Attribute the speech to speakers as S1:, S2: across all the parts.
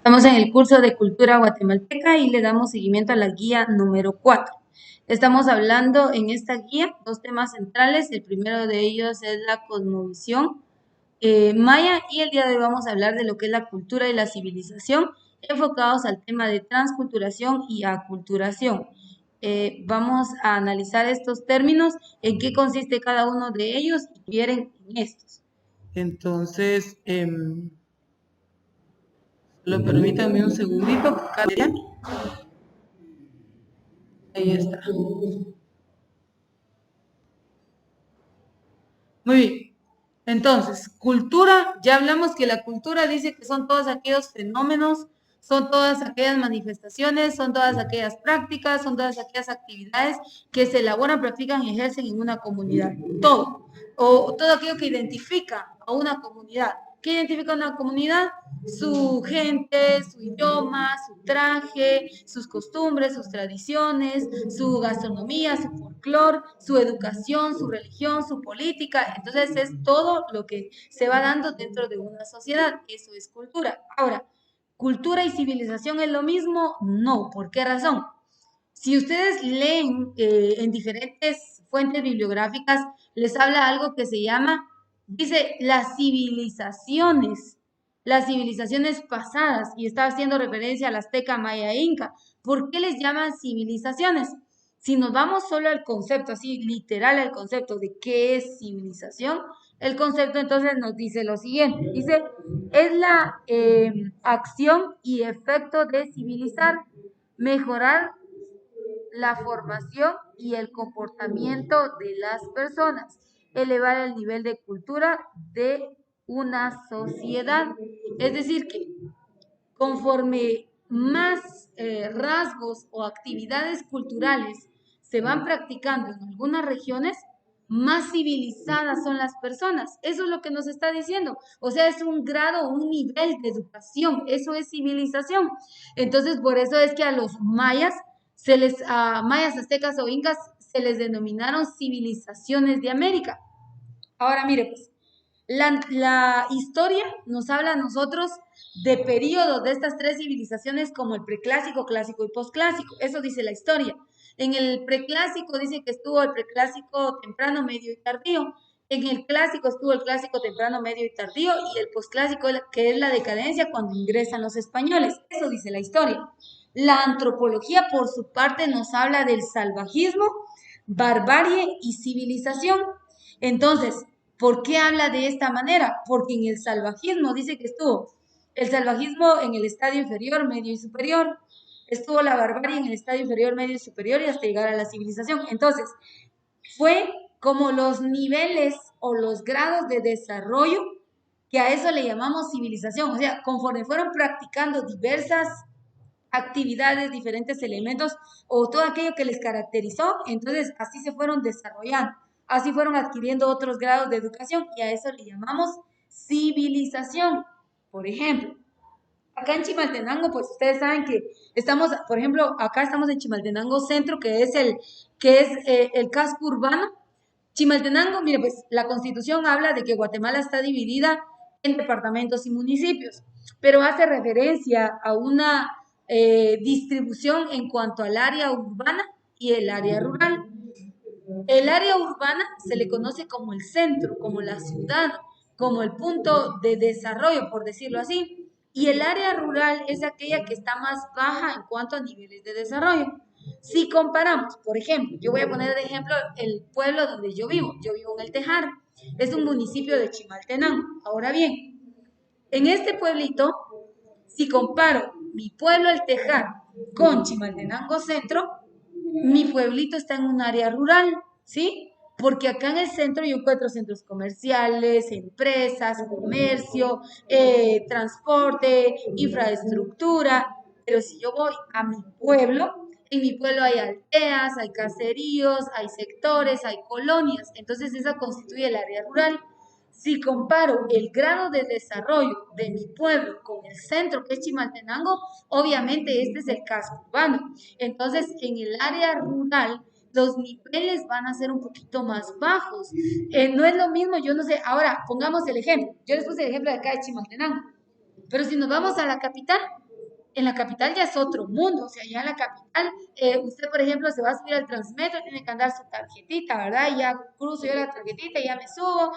S1: Estamos en el curso de Cultura Guatemalteca y le damos seguimiento a la guía número 4. Estamos hablando en esta guía dos temas centrales. El primero de ellos es la cosmovisión maya y el día de hoy vamos a hablar de lo que es la cultura y la civilización, enfocados al tema de transculturación y aculturación. Vamos a analizar estos términos, en qué consiste cada uno de ellos y qué quieren en estos. Entonces, solo permítanme un segundito. Ahí está. Muy bien. Entonces, cultura, ya hablamos que la cultura dice que son todos aquellos fenómenos, son todas aquellas manifestaciones, son todas aquellas prácticas, son todas aquellas actividades que se elaboran, practican y ejercen en una comunidad. Todo. O todo aquello que identifica a una comunidad. ¿Qué identifica a una comunidad? Su gente, su idioma, su traje, sus costumbres, sus tradiciones, su gastronomía, su folclore, su educación, su religión, su política. Entonces es todo lo que se va dando dentro de una sociedad. Eso es cultura. Ahora, ¿cultura y civilización es lo mismo? No. ¿Por qué razón? Si ustedes leen en diferentes fuentes bibliográficas, les habla algo que se llama, dice, las civilizaciones pasadas, y está haciendo referencia al azteca, maya e inca. ¿Por qué les llaman civilizaciones? Si nos vamos solo al concepto, así literal al concepto de qué es civilización, el concepto entonces nos dice lo siguiente, dice, es la acción y efecto de civilizar, mejorar la formación y el comportamiento de las personas, elevar el nivel de cultura de una sociedad. Es decir, que conforme más rasgos o actividades culturales se van practicando en algunas regiones, más civilizadas son las personas. Eso es lo que nos está diciendo. O sea, es un grado, un nivel de educación. Eso es civilización. Entonces, por eso es que a los mayas, a mayas, aztecas o incas, se les denominaron civilizaciones de América. Ahora, mire, pues, la historia nos habla a nosotros de periodos de estas tres civilizaciones como el preclásico, clásico y posclásico. Eso dice la historia. En el preclásico dice que estuvo el preclásico temprano, medio y tardío. En el clásico estuvo el clásico temprano, medio y tardío. Y el posclásico, que es la decadencia cuando ingresan los españoles. Eso dice la historia. La antropología, por su parte, nos habla del salvajismo, barbarie y civilización. Entonces, ¿por qué habla de esta manera? Porque en el salvajismo dice que estuvo el salvajismo en el estadio inferior, medio y superior. Estuvo la barbarie en el estadio inferior, medio y superior y hasta llegar a la civilización. Entonces, fue como los niveles o los grados de desarrollo que a eso le llamamos civilización. O sea, conforme fueron practicando diversas actividades, diferentes elementos o todo aquello que les caracterizó, entonces así se fueron desarrollando, así fueron adquiriendo otros grados de educación y a eso le llamamos civilización. Por ejemplo, acá en Chimaltenango, pues ustedes saben que estamos, por ejemplo, acá estamos en Chimaltenango Centro, que es el casco urbano. Chimaltenango, mire, pues la Constitución habla de que Guatemala está dividida en departamentos y municipios, pero hace referencia a una distribución en cuanto al área urbana y el área rural. El área urbana se le conoce como el centro, como la ciudad, como el punto de desarrollo, por decirlo así. Y el área rural es aquella que está más baja en cuanto a niveles de desarrollo. Si comparamos, por ejemplo, yo voy a poner de ejemplo el pueblo donde yo vivo en El Tejar, es un municipio de Chimaltenango. Ahora bien, en este pueblito, si comparo mi pueblo El Tejar con Chimaltenango Centro, mi pueblito está en un área rural, ¿sí? Porque acá en el centro yo encuentro centros comerciales, empresas, comercio, transporte, infraestructura, pero si yo voy a mi pueblo, en mi pueblo hay aldeas, hay caseríos, hay sectores, hay colonias, entonces esa constituye el área rural. Si comparo el grado de desarrollo de mi pueblo con el centro, que es Chimaltenango, obviamente este es el casco urbano. Entonces, en el área rural, los niveles van a ser un poquito más bajos. No es lo mismo, yo no sé, ahora pongamos el ejemplo. Yo les puse el ejemplo de acá de Chimaltenango. Pero si nos vamos a la capital, en la capital ya es otro mundo, o sea, ya en la capital, usted, por ejemplo, se va a subir al Transmetro, tiene que andar su tarjetita, ¿verdad? Y ya cruzo yo la tarjetita, ya me subo,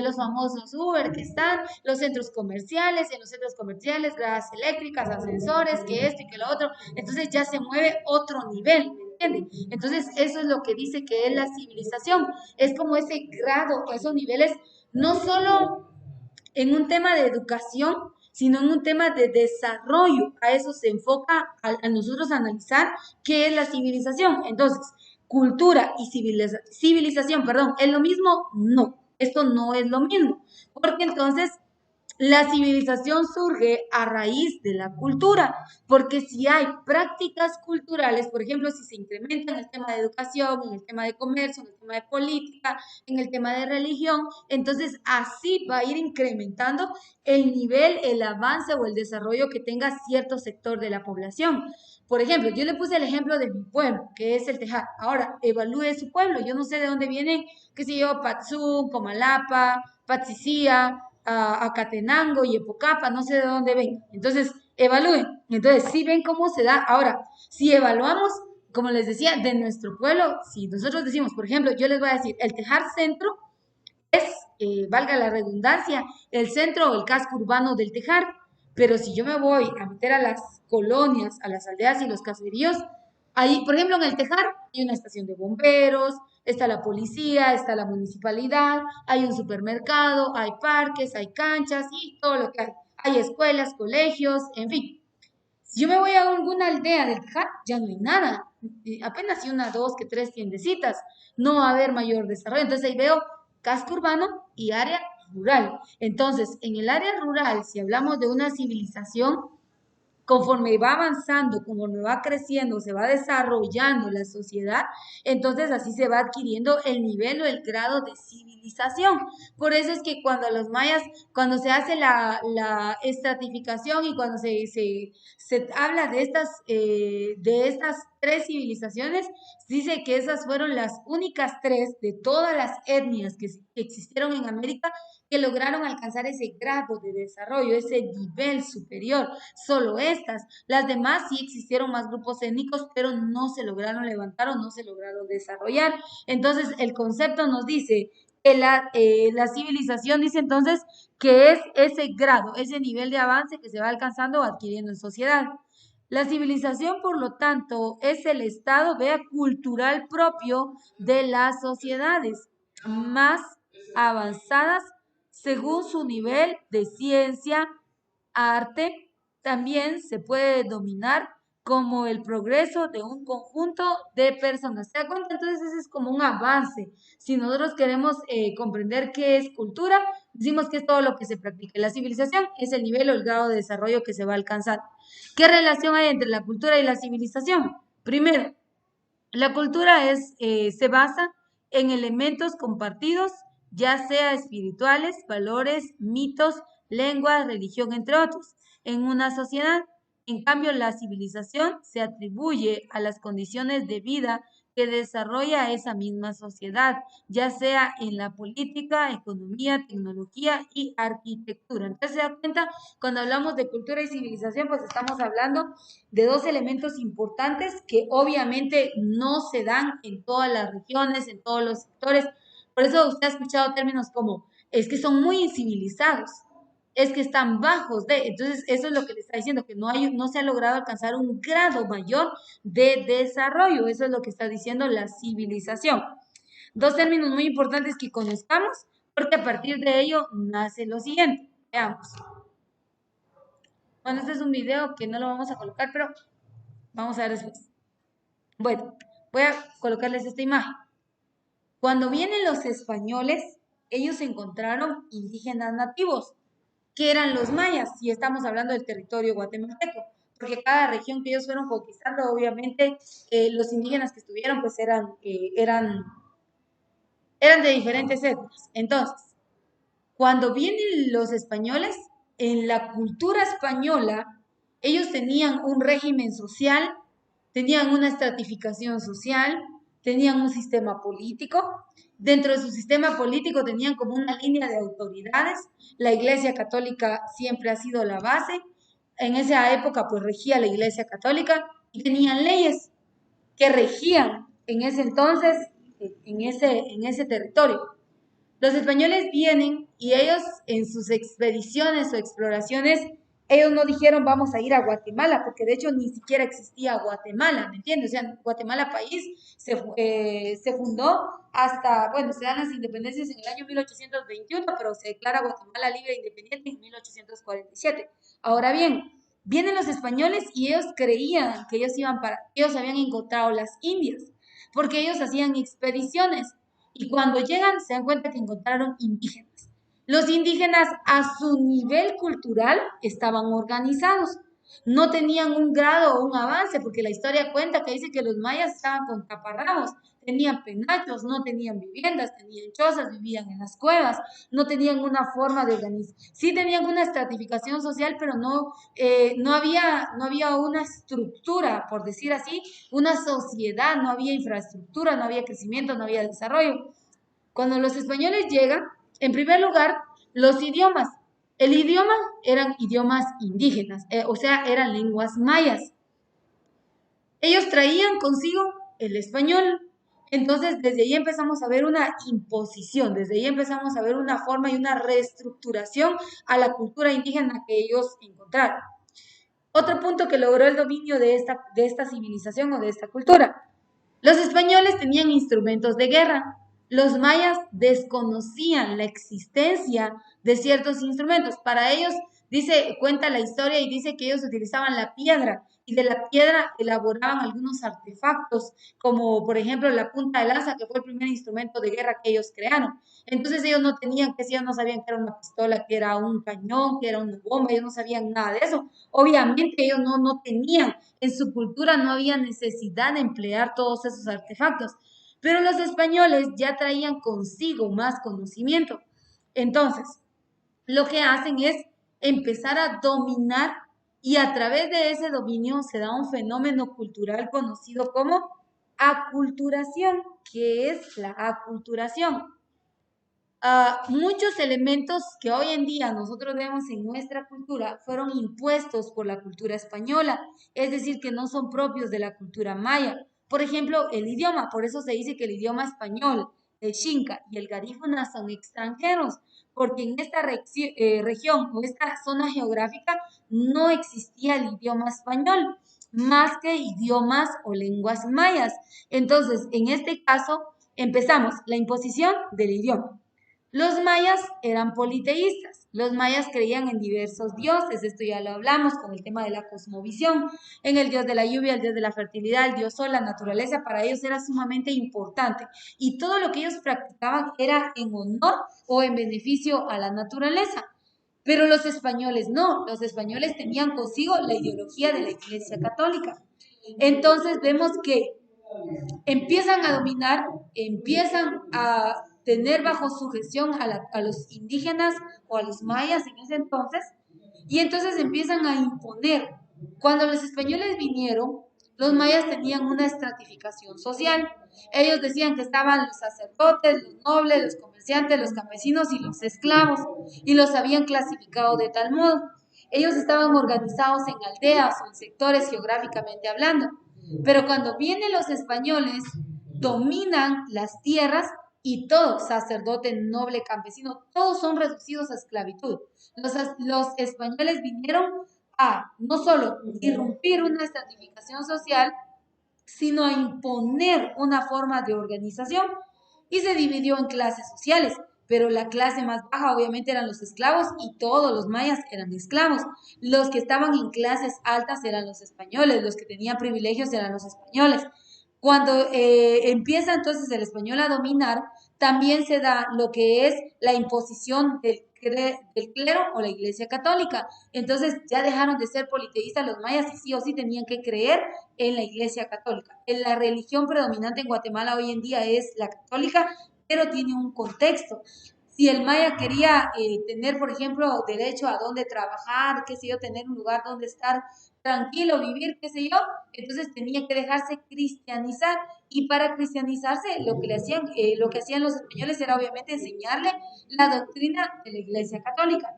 S1: los famosos Uber que están, los centros comerciales, en los centros comerciales, gradas eléctricas, ascensores, que esto y que lo otro, entonces ya se mueve otro nivel, ¿me entiende? Entonces, eso es lo que dice que es la civilización, es como ese grado, esos niveles, no solo en un tema de educación, sino en un tema de desarrollo. A eso se enfoca a nosotros analizar qué es la civilización. Entonces, cultura y civilización, perdón, ¿es lo mismo? No, esto no es lo mismo, porque entonces la civilización surge a raíz de la cultura, porque si hay prácticas culturales, por ejemplo, si se incrementa en el tema de educación, en el tema de comercio, en el tema de política, en el tema de religión, entonces así va a ir incrementando el nivel, el avance o el desarrollo que tenga cierto sector de la población. Por ejemplo, yo le puse el ejemplo de mi pueblo, que es el Tejar. Ahora, evalúe su pueblo. Yo no sé de dónde vienen, qué sé yo, Patzú, Comalapa, Patzicía, a Catenango y Epocapa, no sé de dónde ven. Entonces, evalúen. Entonces, sí ven cómo se da. Ahora, si evaluamos, como les decía, de nuestro pueblo, si nosotros decimos, por ejemplo, yo les voy a decir, el Tejar Centro es, valga la redundancia, el centro o el casco urbano del Tejar. Pero si yo me voy a meter a las colonias, a las aldeas y los caseríos, ahí, por ejemplo, en el Tejar hay una estación de bomberos, está la policía, está la municipalidad, hay un supermercado, hay parques, hay canchas y todo lo que hay. Hay escuelas, colegios, en fin. Si yo me voy a alguna aldea del Tejar, ya no hay nada. Apenas hay una, dos, que tres tiendecitas. No va a haber mayor desarrollo. Entonces ahí veo casco urbano y área rural. Entonces, en el área rural, si hablamos de una civilización, conforme va avanzando, conforme va creciendo, se va desarrollando la sociedad, entonces así se va adquiriendo el nivel o el grado de civilización. Por eso es que cuando los mayas, cuando se hace la estratificación y cuando se habla de estas tres civilizaciones, dice que esas fueron las únicas tres de todas las etnias que existieron en América que lograron alcanzar ese grado de desarrollo, ese nivel superior. Solo estas. Las demás sí existieron más grupos étnicos, pero no se lograron levantar o no se lograron desarrollar. Entonces, el concepto nos dice que la civilización dice entonces que es ese grado, ese nivel de avance que se va alcanzando o adquiriendo en sociedad. La civilización, por lo tanto, es el estado, vea, cultural propio de las sociedades más avanzadas según su nivel de ciencia, arte. También se puede denominar como el progreso de un conjunto de personas. ¿Se da cuenta? Entonces ese es como un avance. Si nosotros queremos comprender qué es cultura, decimos que es todo lo que se practica. La civilización es el nivel o el grado de desarrollo que se va a alcanzar. ¿Qué relación hay entre la cultura y la civilización? Primero, la cultura se basa en elementos compartidos, ya sea espirituales, valores, mitos, lengua, religión, entre otros, en una sociedad. En cambio, la civilización se atribuye a las condiciones de vida que desarrolla esa misma sociedad, ya sea en la política, economía, tecnología y arquitectura. Entonces, se da cuenta, cuando hablamos de cultura y civilización, pues estamos hablando de dos elementos importantes que obviamente no se dan en todas las regiones, en todos los sectores. Por eso usted ha escuchado términos como, es que son muy incivilizados, es que están bajos de, entonces eso es lo que le está diciendo, que no se ha logrado alcanzar un grado mayor de desarrollo, eso es lo que está diciendo la civilización. Dos términos muy importantes que conozcamos, porque a partir de ello nace lo siguiente. Veamos. Bueno, este es un video que no lo vamos a colocar, pero vamos a ver después. Bueno, voy a colocarles esta imagen. Cuando vienen los españoles, ellos encontraron indígenas nativos, que eran los mayas, y estamos hablando del territorio guatemalteco, porque cada región que ellos fueron conquistando, obviamente, los indígenas que estuvieron, pues eran de diferentes etnias. Entonces, cuando vienen los españoles, en la cultura española, ellos tenían un régimen social, tenían una estratificación social, tenían un sistema político. Dentro de su sistema político tenían como una línea de autoridades. La Iglesia Católica siempre ha sido la base. En esa época pues regía la Iglesia Católica y tenían leyes que regían en ese entonces, en ese territorio. Los españoles vienen y ellos en sus expediciones o exploraciones, ellos no dijeron vamos a ir a Guatemala, porque de hecho ni siquiera existía Guatemala, ¿me entiendes? O sea, Guatemala país se fundó hasta, bueno, se dan las independencias en el año 1821, pero se declara Guatemala libre e independiente en 1847. Ahora bien, vienen los españoles y ellos creían que ellos habían encontrado las Indias, porque ellos hacían expediciones y cuando llegan se dan cuenta que encontraron indígenas. Los indígenas a su nivel cultural estaban organizados, no tenían un grado o un avance, porque la historia cuenta que dice que los mayas estaban con taparrabos, tenían penachos, no tenían viviendas, tenían chozas, vivían en las cuevas, no tenían una forma de organizar. Sí tenían una estratificación social, pero no había una estructura, por decir así, una sociedad, no había infraestructura, no había crecimiento, no había desarrollo. Cuando los españoles llegan, en primer lugar, los idiomas. El idioma eran idiomas indígenas, o sea, eran lenguas mayas. Ellos traían consigo el español. Entonces, desde ahí empezamos a ver una imposición, desde ahí empezamos a ver una forma y una reestructuración a la cultura indígena que ellos encontraron. Otro punto que logró el dominio de esta civilización o de esta cultura. Los españoles tenían instrumentos de guerra. Los mayas desconocían la existencia de ciertos instrumentos. Para ellos, cuenta la historia y dice que ellos utilizaban la piedra y de la piedra elaboraban algunos artefactos, como por ejemplo la punta de lanza, que fue el primer instrumento de guerra que ellos crearon. Entonces ellos no tenían, que si ellos no sabían que era una pistola, que era un cañón, que era una bomba, ellos no sabían nada de eso. Obviamente ellos no tenían, en su cultura no había necesidad de emplear todos esos artefactos, pero los españoles ya traían consigo más conocimiento. Entonces, lo que hacen es empezar a dominar y a través de ese dominio se da un fenómeno cultural conocido como aculturación. ¿Qué es la aculturación? Muchos elementos que hoy en día nosotros vemos en nuestra cultura fueron impuestos por la cultura española, es decir, que no son propios de la cultura maya. Por ejemplo, el idioma, por eso se dice que el idioma español, el xinca y el garífuna son extranjeros, porque en esta región o esta zona geográfica no existía el idioma español, más que idiomas o lenguas mayas. Entonces, en este caso, empezamos la imposición del idioma. Los mayas eran politeístas. Los mayas creían en diversos dioses, esto ya lo hablamos con el tema de la cosmovisión, en el dios de la lluvia, el dios de la fertilidad, el dios sol, la naturaleza, para ellos era sumamente importante y todo lo que ellos practicaban era en honor o en beneficio a la naturaleza. Pero los españoles no, los españoles tenían consigo la ideología de la Iglesia Católica. Entonces vemos que empiezan a dominar, empiezan a tener bajo su gestión a los indígenas o a los mayas en ese entonces, y entonces empiezan a imponer. Cuando los españoles vinieron, los mayas tenían una estratificación social. Ellos decían que estaban los sacerdotes, los nobles, los comerciantes, los campesinos y los esclavos, y los habían clasificado de tal modo. Ellos estaban organizados en aldeas o en sectores geográficamente hablando. Pero cuando vienen los españoles, dominan las tierras y todos, sacerdote, noble, campesino, todos son reducidos a esclavitud. Los españoles vinieron a no solo irrumpir una estratificación social, sino a imponer una forma de organización y se dividió en clases sociales. Pero la clase más baja obviamente eran los esclavos y todos los mayas eran esclavos. Los que estaban en clases altas eran los españoles, los que tenían privilegios eran los españoles. Cuando empieza entonces el español a dominar, también se da lo que es la imposición del clero o la iglesia católica. Entonces ya dejaron de ser politeístas los mayas y sí o sí tenían que creer en la iglesia católica. La religión predominante en Guatemala hoy en día es la católica, pero tiene un contexto. Si el maya quería tener, por ejemplo, derecho a dónde trabajar, qué sé yo, tener un lugar donde estar tranquilo, vivir, qué sé yo, entonces tenía que dejarse cristianizar. Y para cristianizarse, lo que hacían los españoles era obviamente enseñarle la doctrina de la Iglesia Católica.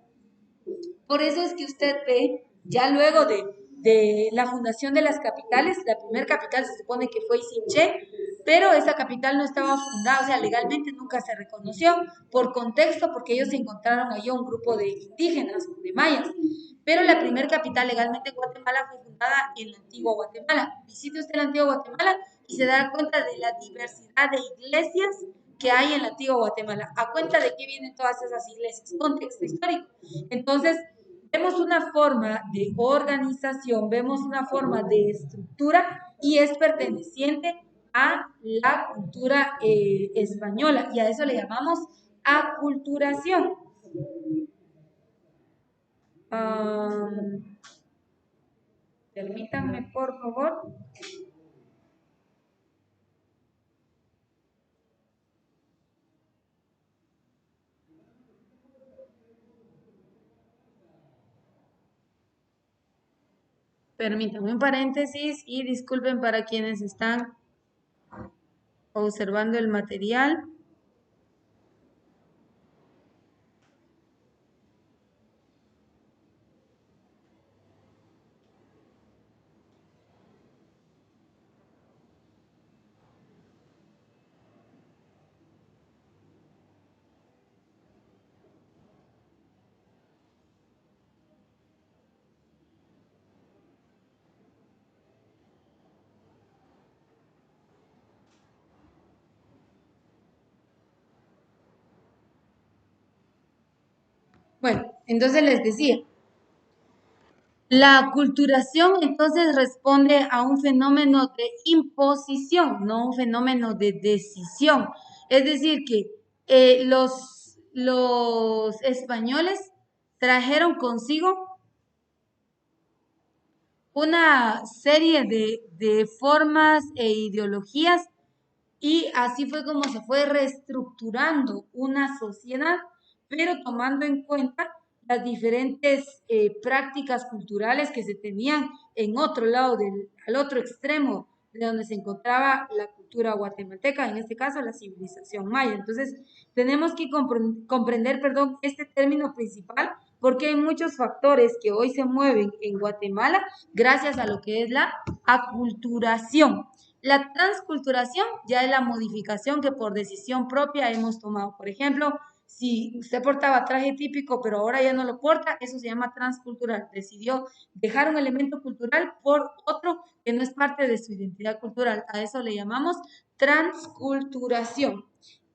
S1: Por eso es que usted ve, ya luego de la fundación de las capitales, la primera capital se supone que fue Isinché, pero esa capital no estaba fundada, o sea, legalmente nunca se reconoció por contexto, porque ellos se encontraron allí un grupo de indígenas, de mayas. Pero la primera capital legalmente en Guatemala fue fundada en la antigua Guatemala. Visite usted la antigua Guatemala y se dará cuenta de la diversidad de iglesias que hay en la antigua Guatemala. ¿A cuenta de qué vienen todas esas iglesias? Contexto histórico. Entonces, vemos una forma de organización, vemos una forma de estructura y es perteneciente a la cultura española y a eso le llamamos aculturación. Permítanme, por favor. Permítanme un paréntesis y disculpen para quienes están observando el material. Bueno, entonces les decía, la aculturación entonces responde a un fenómeno de imposición, no un fenómeno de decisión. Es decir, que los españoles trajeron consigo una serie de formas e ideologías y así fue como se fue reestructurando una sociedad, pero tomando en cuenta las diferentes prácticas culturales que se tenían en otro lado, al otro extremo de donde se encontraba la cultura guatemalteca, en este caso la civilización maya. Entonces, tenemos que comprender, perdón, este término principal porque hay muchos factores que hoy se mueven en Guatemala gracias a lo que es la aculturación. La transculturación ya es la modificación que por decisión propia hemos tomado. Por ejemplo, si usted portaba traje típico, pero ahora ya no lo porta, eso se llama transcultural. Decidió dejar un elemento cultural por otro que no es parte de su identidad cultural. A eso le llamamos transculturación.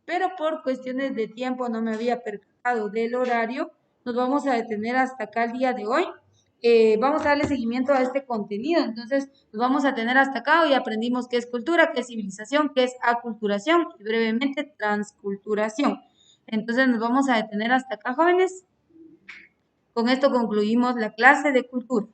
S1: Pero por cuestiones de tiempo no me había percatado del horario. Nos vamos a detener hasta acá el día de hoy. Vamos a darle seguimiento a este contenido. Entonces, nos vamos a tener hasta acá. Hoy aprendimos qué es cultura, qué es civilización, qué es aculturación y brevemente transculturación. Entonces, nos vamos a detener hasta acá, jóvenes. Con esto concluimos la clase de cultura.